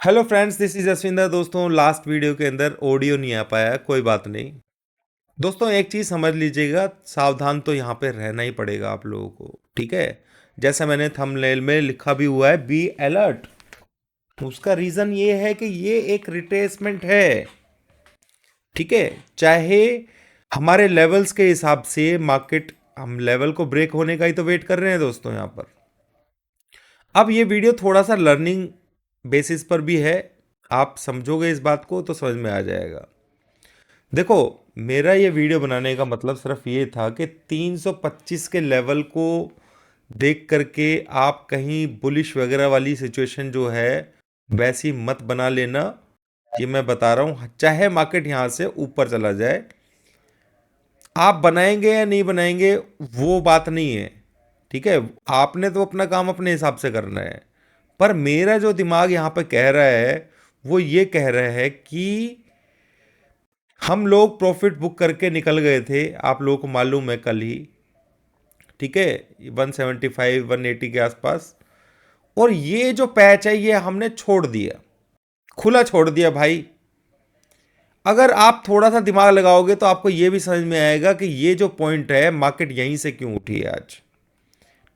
Hello friends, this is Ashwinder. दोस्तों, last video के अंदर ऑडियो नहीं आ पाया, कोई बात नहीं। दोस्तों, एक चीज़ समझ लीजिएगा, सावधान तो यहाँ पे रहना ही पड़ेगा आप लोगों को, ठीक है। जैसा मैंने थंबनेल में लिखा भी हुआ है, बी अलर्ट। उसका रीज़न ये है कि ये एक रिट्रेसमेंट है, ठीक है। चाहे हमारे लेवल्स के हिसाब से मार्केट, हम लेवल को ब्रेक होने का ही तो वेट कर रहे हैं दोस्तों यहाँ पर। अब ये वीडियो थोड़ा सा लर्निंग बेसिस पर भी है, आप समझोगे इस बात को तो समझ में आ जाएगा। देखो, मेरा ये वीडियो बनाने का मतलब सिर्फ ये था कि 325 के लेवल को देख करके आप कहीं बुलिश वगैरह वाली सिचुएशन जो है वैसी मत बना लेना। ये मैं बता रहा हूँ, चाहे मार्केट यहाँ से ऊपर चला जाए, आप बनाएंगे या नहीं बनाएंगे वो बात नहीं है, ठीक है। आपने तो अपना काम अपने हिसाब से करना है। पर मेरा जो दिमाग यहाँ पे कह रहा है वो ये कह रहा है कि हम लोग प्रॉफिट बुक करके निकल गए थे, आप लोगों को मालूम है, कल ही, ठीक है, 175 180 के आसपास। और ये जो पैच है ये हमने छोड़ दिया, खुला छोड़ दिया भाई। अगर आप थोड़ा सा दिमाग लगाओगे तो आपको ये भी समझ में आएगा कि ये जो पॉइंट है मार्केट यहीं से क्यों उठी है आज,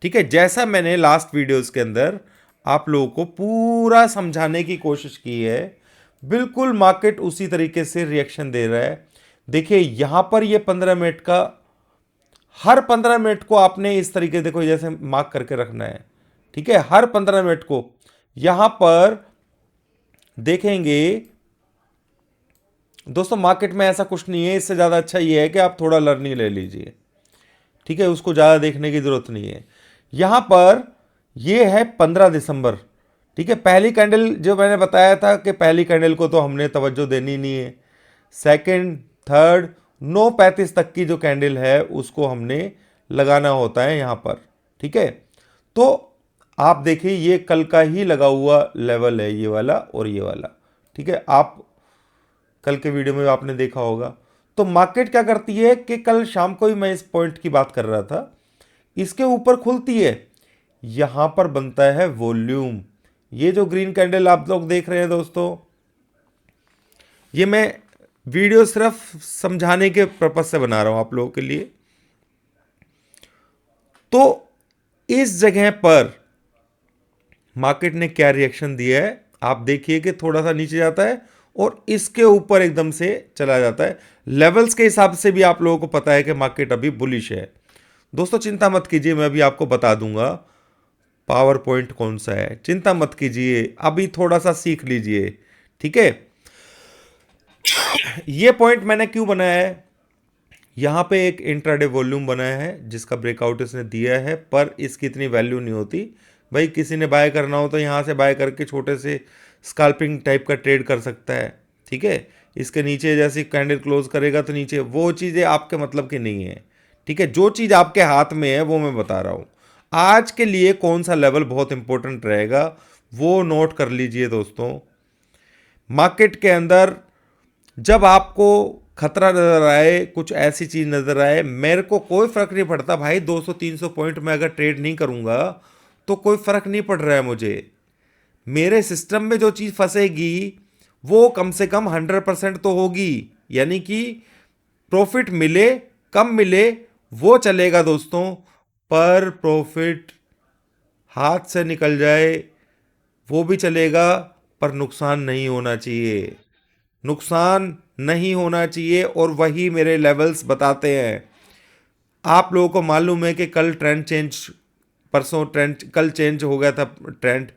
ठीक है। जैसा मैंने लास्ट वीडियोस के अंदर आप लोगों को पूरा समझाने की कोशिश की है, बिल्कुल मार्केट उसी तरीके से रिएक्शन दे रहा है। देखिए यहां पर ये 15 मिनट का, हर 15 मिनट को आपने इस तरीके देखो जैसे मार्क करके रखना है, ठीक है। हर 15 मिनट को यहां पर देखेंगे दोस्तों, मार्केट में ऐसा कुछ नहीं है। इससे ज़्यादा अच्छा ये है कि आप थोड़ा लर्निंग ले लीजिए, ठीक है। उसको ज़्यादा देखने की ज़रूरत नहीं है। यहां पर ये है 15 दिसंबर, ठीक है। पहली कैंडल जो मैंने बताया था कि पहली कैंडल को तो हमने तवज्जो देनी नहीं है। सेकंड, थर्ड, 9:35 तक की जो कैंडल है उसको हमने लगाना होता है यहाँ पर, ठीक है। तो आप देखिए ये कल का ही लगा हुआ लेवल है, ये वाला और ये वाला, ठीक है। आप कल के वीडियो में आपने देखा होगा। तो मार्केट क्या करती है कि कल शाम को ही मैं इस पॉइंट की बात कर रहा था, इसके ऊपर खुलती है, यहां पर बनता है वॉल्यूम। ये जो ग्रीन कैंडल आप लोग देख रहे हैं दोस्तों, ये मैं वीडियो सिर्फ समझाने के पर्पज से बना रहा हूं आप लोगों के लिए। तो इस जगह पर मार्केट ने क्या रिएक्शन दिया है, आप देखिए कि थोड़ा सा नीचे जाता है और इसके ऊपर एकदम से चला जाता है। लेवल्स के हिसाब से भी आप लोगों को पता है कि मार्केट अभी बुलिश है। दोस्तों चिंता मत कीजिए, मैं अभी आपको बता दूंगा पावर पॉइंट कौन सा है। चिंता मत कीजिए, अभी थोड़ा सा सीख लीजिए, ठीक है। ये पॉइंट मैंने क्यों बनाया है, यहाँ पे एक इंट्राडे वॉल्यूम बनाया है जिसका ब्रेकआउट इसने दिया है, पर इसकी इतनी वैल्यू नहीं होती। भाई किसी ने बाय करना हो तो यहाँ से बाय करके छोटे से स्कैल्पिंग टाइप का ट्रेड कर सकता है, ठीक है। इसके नीचे जैसे कैंडल क्लोज करेगा तो नीचे वो चीज़ें आपके मतलब की नहीं है, ठीक है। जो चीज़ आपके हाथ में है वो मैं बता रहा हूँ। आज के लिए कौन सा लेवल बहुत इंपॉर्टेंट रहेगा वो नोट कर लीजिए दोस्तों। मार्केट के अंदर जब आपको खतरा नजर आए, कुछ ऐसी चीज नजर आए, मेरे को कोई फर्क नहीं पड़ता भाई, 200-300 पॉइंट में अगर ट्रेड नहीं करूंगा तो कोई फर्क नहीं पड़ रहा है मुझे। मेरे सिस्टम में जो चीज फंसेगी वो कम से कम 100% तो होगी, यानी कि प्रॉफिट मिले कम मिले वो चलेगा दोस्तों। पर प्रॉफिट हाथ से निकल जाए वो भी चलेगा, पर नुकसान नहीं होना चाहिए, नुकसान नहीं होना चाहिए। और वही मेरे लेवल्स बताते हैं। आप लोगों को मालूम है कि कल ट्रेंड चेंज, परसों ट्रेंड, कल चेंज हो गया था ट्रेंड।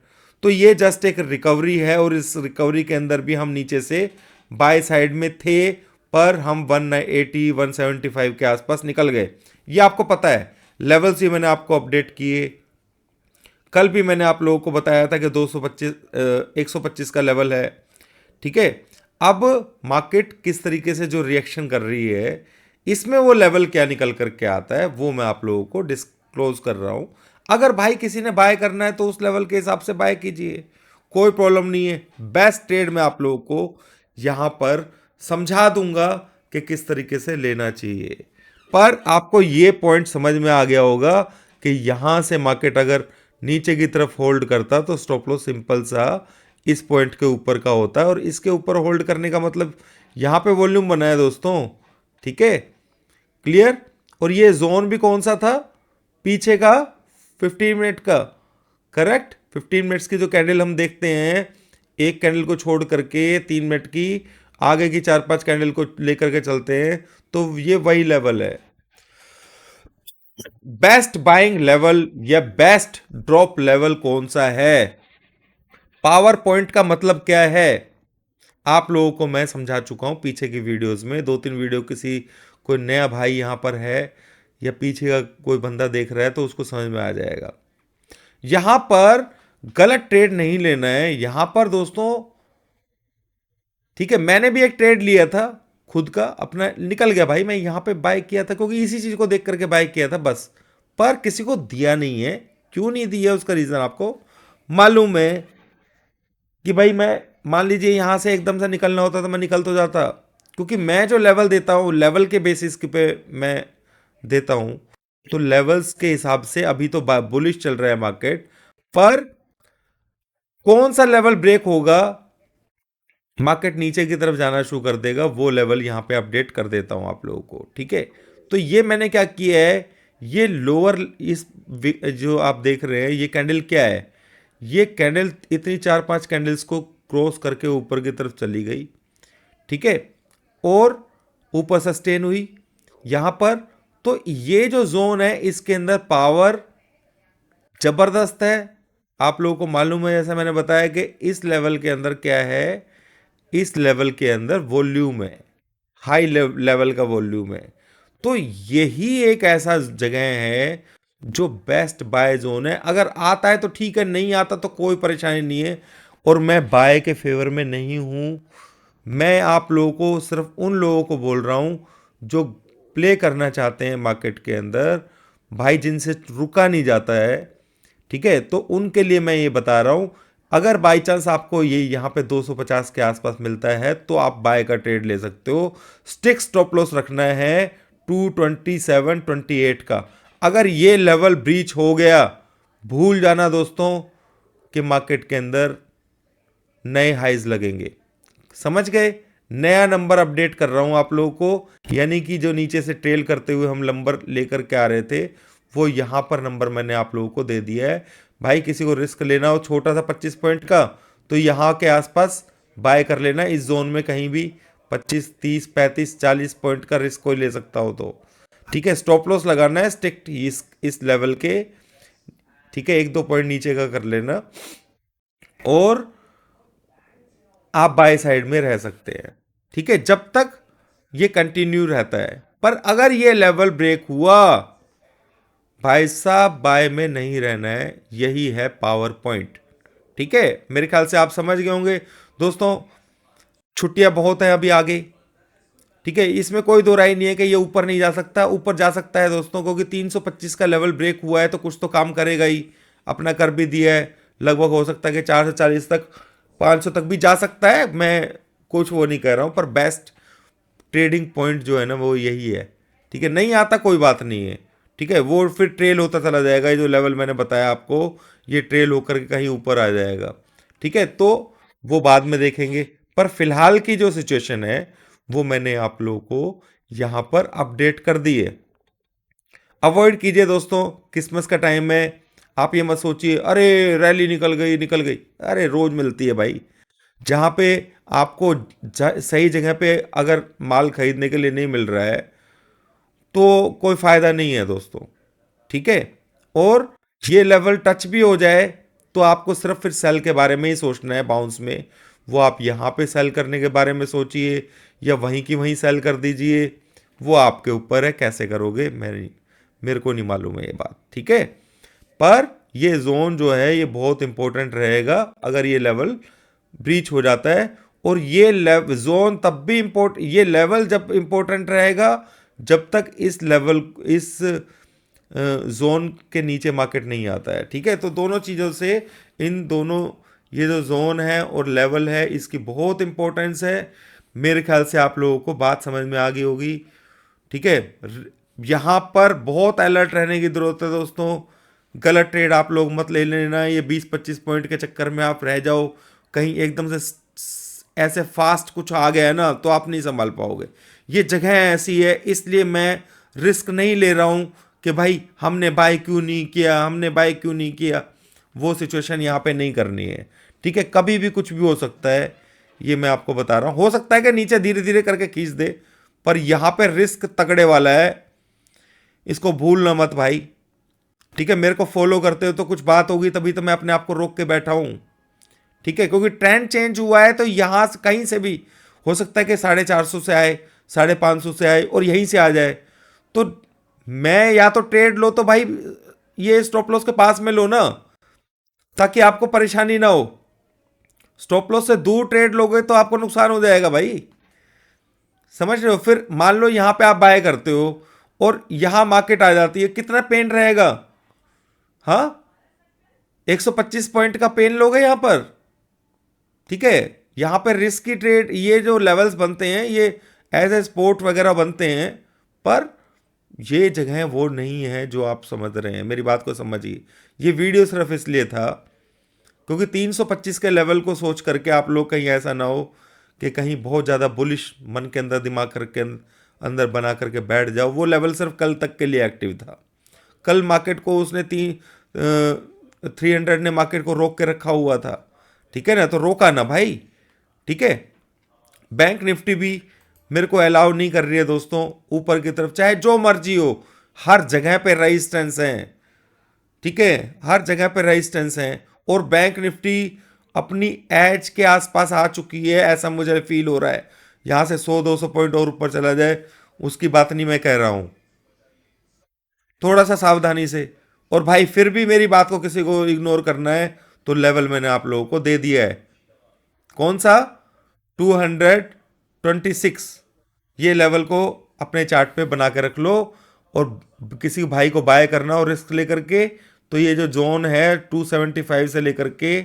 तो ये जस्ट एक रिकवरी है और इस रिकवरी के अंदर भी हम नीचे से बाय साइड में थे, पर हम 180 175 के आसपास निकल गए। ये आपको पता है, लेवल्स ही मैंने आपको अपडेट किए। कल भी मैंने आप लोगों को बताया था कि 225 125 का लेवल है, ठीक है। अब मार्केट किस तरीके से जो रिएक्शन कर रही है, इसमें वो लेवल क्या निकल करके आता है वो मैं आप लोगों को डिस्क्लोज कर रहा हूं। अगर भाई किसी ने बाय करना है तो उस लेवल के हिसाब से बाय कीजिए, कोई प्रॉब्लम नहीं है। बेस्ट ट्रेड में आप लोगों को यहां पर समझा दूंगा कि किस तरीके से लेना चाहिए। पर आपको ये पॉइंट समझ में आ गया होगा कि यहां से मार्केट अगर नीचे की तरफ होल्ड करता तो स्टॉप लॉस सिंपल सा इस पॉइंट के ऊपर का होता है, और इसके ऊपर होल्ड करने का मतलब यहाँ पे वॉल्यूम बना है दोस्तों, ठीक है, क्लियर। और ये जोन भी कौन सा था, पीछे का 15 मिनट का, करेक्ट। 15 मिनट्स की जो कैंडल हम देखते हैं, एक कैंडल को छोड़ करके 3 मिनट की आगे की 4-5 कैंडल को लेकर के चलते हैं, तो ये वही लेवल है। बेस्ट बाइंग लेवल या बेस्ट ड्रॉप लेवल कौन सा है, पावर पॉइंट का मतलब क्या है, आप लोगों को मैं समझा चुका हूं पीछे की वीडियोस में, 2-3 वीडियो। किसी कोई नया भाई यहां पर है या पीछे का कोई बंदा देख रहा है तो उसको समझ में आ जाएगा। यहां पर गलत ट्रेड नहीं लेना है यहां पर दोस्तों, ठीक है। मैंने भी एक ट्रेड लिया था खुद का अपना, निकल गया भाई, मैं यहां पे बाय किया था क्योंकि इसी चीज को देख करके बाय किया था बस, पर किसी को दिया नहीं है। क्यों नहीं दिया उसका रीजन आपको मालूम है कि भाई मैं, मान लीजिए यहां से एकदम से निकलना होता तो मैं निकल तो जाता, क्योंकि मैं जो लेवल देता हूं लेवल के बेसिस पे मैं देता हूं, तो लेवल्स के हिसाब से अभी तो बुलिश चल रहा है मार्केट, पर कौन सा लेवल ब्रेक होगा मार्केट नीचे की तरफ जाना शुरू कर देगा, वो लेवल यहां पे अपडेट कर देता हूं आप लोगों को, ठीक है। तो ये मैंने क्या किया है, ये लोअर इस जो आप देख रहे हैं ये कैंडल क्या है, ये कैंडल इतनी 4-5 कैंडल्स को क्रॉस करके ऊपर की तरफ चली गई, ठीक है, और ऊपर सस्टेन हुई यहां पर। तो ये जो जोन है इसके अंदर पावर जबरदस्त है, आप लोगों को मालूम है, जैसा मैंने बताया कि इस लेवल के अंदर क्या है, इस लेवल के अंदर वॉल्यूम है, हाई लेवल का वॉल्यूम है। तो यही एक ऐसा जगह है जो बेस्ट बाय जोन है, अगर आता है तो ठीक है, नहीं आता तो कोई परेशानी नहीं है। और मैं बाय के फेवर में नहीं हूं, मैं आप लोगों को सिर्फ उन लोगों को बोल रहा हूं जो प्ले करना चाहते हैं मार्केट के अंदर, भाई जिनसे रुका नहीं जाता है, ठीक है, तो उनके लिए मैं ये बता रहा हूं। अगर बाई चांस आपको ये यहाँ पे 250 के आसपास मिलता है तो आप बाय का ट्रेड ले सकते हो। स्टिक स्टॉप लॉस रखना है 227-28 का। अगर ये लेवल ब्रीच हो गया, भूल जाना दोस्तों कि मार्केट के अंदर नए हाइज लगेंगे, समझ गए। नया नंबर अपडेट कर रहा हूं आप लोगों को, यानी कि जो नीचे से ट्रेल करते हुए हम नंबर लेकर के आ रहे थे, वो यहां पर नंबर मैंने आप लोगों को दे दिया है। भाई किसी को रिस्क लेना हो छोटा सा 25 पॉइंट का, तो यहां के आसपास बाय कर लेना, इस जोन में कहीं भी 25, 30, 35, 40 पॉइंट का रिस्क कोई ले सकता हो तो, ठीक है। स्टॉप लॉस लगाना है स्ट्रिक्ट इस लेवल के, ठीक है, 1-2 पॉइंट नीचे का कर लेना, और आप बाय साइड में रह सकते हैं, ठीक है, जब तक ये कंटिन्यू रहता है। पर अगर ये लेवल ब्रेक हुआ, भाई साहब बाय में नहीं रहना है, यही है पावर पॉइंट, ठीक है। मेरे ख्याल से आप समझ गए होंगे दोस्तों। छुट्टियां बहुत हैं अभी आगे, ठीक है, इसमें कोई दो राय नहीं है कि ये ऊपर नहीं जा सकता, ऊपर जा सकता है दोस्तों, क्योंकि 325 का लेवल ब्रेक हुआ है तो कुछ तो काम करेगा ही, अपना कर भी दिया है। लगभग हो सकता है कि 440 तक, 500 तक भी जा सकता है, मैं कुछ वो नहीं कह रहा हूं, पर बेस्ट ट्रेडिंग पॉइंट जो है ना वो यही है, ठीक है। नहीं आता कोई बात नहीं है, ठीक है, वो फिर ट्रेल होता चला जाएगा, ये जो लेवल मैंने बताया आपको ये ट्रेल होकर के कहीं ऊपर आ जाएगा, ठीक है, तो वो बाद में देखेंगे। पर फिलहाल की जो सिचुएशन है वो मैंने आप लोगों को यहां पर अपडेट कर दी है। अवॉइड कीजिए दोस्तों, क्रिसमस का टाइम है, आप ये मत सोचिए अरे रैली निकल गई निकल गई, अरे रोज मिलती है भाई। जहां पे आपको सही जगह पे अगर माल खरीदने के लिए नहीं मिल रहा है तो कोई फायदा नहीं है दोस्तों, ठीक है। और ये लेवल टच भी हो जाए तो आपको सिर्फ फिर सेल के बारे में ही सोचना है बाउंस में, वो आप यहाँ पे सेल करने के बारे में सोचिए या वहीं की वहीं सेल कर दीजिए, वो आपके ऊपर है कैसे करोगे, मेरे को नहीं मालूम है ये बात, ठीक है। पर ये जोन जो है ये बहुत इंपॉर्टेंट रहेगा अगर ये लेवल ब्रीच हो जाता है। और ये जोन तब भी ये लेवल जब इंपॉर्टेंट रहेगा जब तक इस लेवल, इस जोन के नीचे मार्केट नहीं आता है, ठीक है। तो दोनों चीज़ों से, इन दोनों, ये जो जोन है और लेवल है इसकी बहुत इंपॉर्टेंस है। मेरे ख्याल से आप लोगों को बात समझ में आ गई होगी, ठीक है। यहाँ पर बहुत अलर्ट रहने की जरूरत है दोस्तों, गलत ट्रेड आप लोग मत ले लेना, ये 20-25 पॉइंट के चक्कर में आप रह जाओ कहीं एकदम से ऐसे फास्ट कुछ आ गया है ना तो आप नहीं संभाल पाओगे। ये जगह ऐसी है, इसलिए मैं रिस्क नहीं ले रहा हूं कि भाई हमने बाय क्यों नहीं किया, हमने बाय क्यों नहीं किया। वो सिचुएशन यहाँ पे नहीं करनी है। ठीक है, कभी भी कुछ भी हो सकता है, ये मैं आपको बता रहा हूँ। हो सकता है कि नीचे धीरे धीरे करके खींच दे, पर यहाँ पे रिस्क तगड़े वाला है, इसको भूलना मत भाई। ठीक है, मेरे को फॉलो करते हो तो कुछ बात होगी, तभी तो मैं अपने आप को रोक के बैठा हूं। ठीक है, क्योंकि ट्रेंड चेंज हुआ है तो यहां से कहीं से भी हो सकता है कि 450 से आए, 550 से आए और यहीं से आ जाए। तो मैं या तो ट्रेड लो तो भाई ये स्टॉप लॉस के पास में लो ना, ताकि आपको परेशानी ना हो। स्टॉप लॉस से दूर ट्रेड लोगे तो आपको नुकसान हो जाएगा भाई। समझ रहे हो? फिर मान लो यहां पे आप बाय करते हो और यहां मार्केट आ जाती है, कितना पेन रहेगा? हाँ, 125 पॉइंट का पेन लोगे यहां पर। ठीक है, यहां पर रिस्क की ट्रेड, ये जो लेवल्स बनते हैं ये एज ए स्पोर्ट वगैरह बनते हैं, पर ये जगह वो नहीं है जो आप समझ रहे हैं। मेरी बात को समझिए। ये वीडियो सिर्फ इसलिए था क्योंकि 325 के लेवल को सोच करके आप लोग कहीं ऐसा ना हो कि कहीं बहुत ज़्यादा बुलिश मन के अंदर, दिमाग करके अंदर बना करके बैठ जाओ। वो लेवल सिर्फ कल तक के लिए एक्टिव था। कल मार्केट को उसने 300 ने मार्केट को रोक के रखा हुआ था। ठीक है ना, तो रोका ना भाई। ठीक है, बैंक निफ्टी भी मेरे को अलाउ नहीं कर रही है दोस्तों ऊपर की तरफ, चाहे जो मर्जी हो। हर जगह पे रेजिस्टेंस है। ठीक है, हर जगह पे रेजिस्टेंस है और बैंक निफ्टी अपनी एज के आसपास आ चुकी है, ऐसा मुझे फील हो रहा है। यहां से 100-200 पॉइंट और ऊपर चला जाए, उसकी बात नहीं मैं कह रहा हूं। थोड़ा सा सावधानी से। और भाई फिर भी मेरी बात को किसी को इग्नोर करना है तो लेवल मैंने आप लोगों को दे दिया है। कौन सा? 226। ये लेवल को अपने चार्ट पे बना के रख लो। और किसी भाई को बाय करना और रिस्क लेकर के, तो ये जो जोन है 275 से लेकर के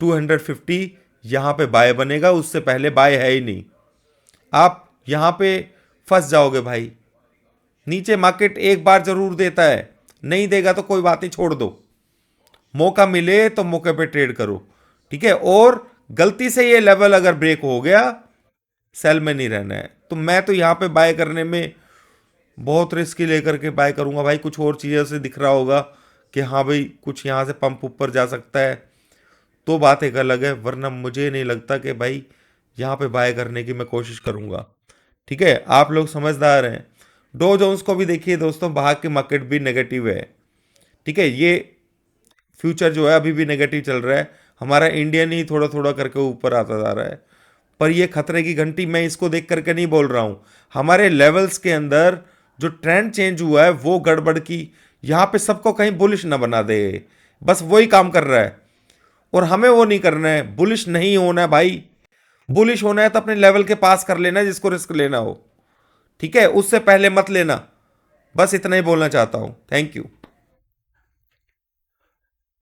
250, यहाँ पे बाय बनेगा, उससे पहले बाय है ही नहीं। आप यहाँ पे फंस जाओगे भाई। नीचे मार्केट एक बार जरूर देता है, नहीं देगा तो कोई बात नहीं, छोड़ दो। मौका मिले तो मौके पे ट्रेड करो। ठीक है, और गलती से ये लेवल अगर ब्रेक हो गया, सेल में नहीं रहना है। तो मैं तो यहाँ पे बाय करने में बहुत रिस्क लेकर के बाय करूंगा भाई। कुछ और चीज़ों से दिख रहा होगा कि हाँ भाई कुछ यहाँ से पंप ऊपर जा सकता है, तो बात एक अलग है, वरना मुझे नहीं लगता कि भाई यहाँ पे बाय करने की मैं कोशिश करूंगा। ठीक है, आप लोग समझदार हैं। डो जोन्स को भी देखिए दोस्तों, बाहर की मार्केट भी नेगेटिव है। ठीक है, ये फ्यूचर जो है अभी भी नेगेटिव चल रहा है। हमारा इंडियन ही थोड़ा थोड़ा करके ऊपर आता जा रहा है। पर ये खतरे की घंटी मैं इसको देख करके नहीं बोल रहा हूं। हमारे लेवल्स के अंदर जो ट्रेंड चेंज हुआ है वो गड़बड़ की, यहाँ पे सबको कहीं बुलिश ना बना दे, बस वही काम कर रहा है। और हमें वो नहीं करना है, बुलिश नहीं होना है भाई। बुलिश होना है तो अपने लेवल के पास कर लेना जिसको रिस्क लेना हो। ठीक है, उससे पहले मत लेना। बस इतना ही बोलना चाहता हूं। Thank you.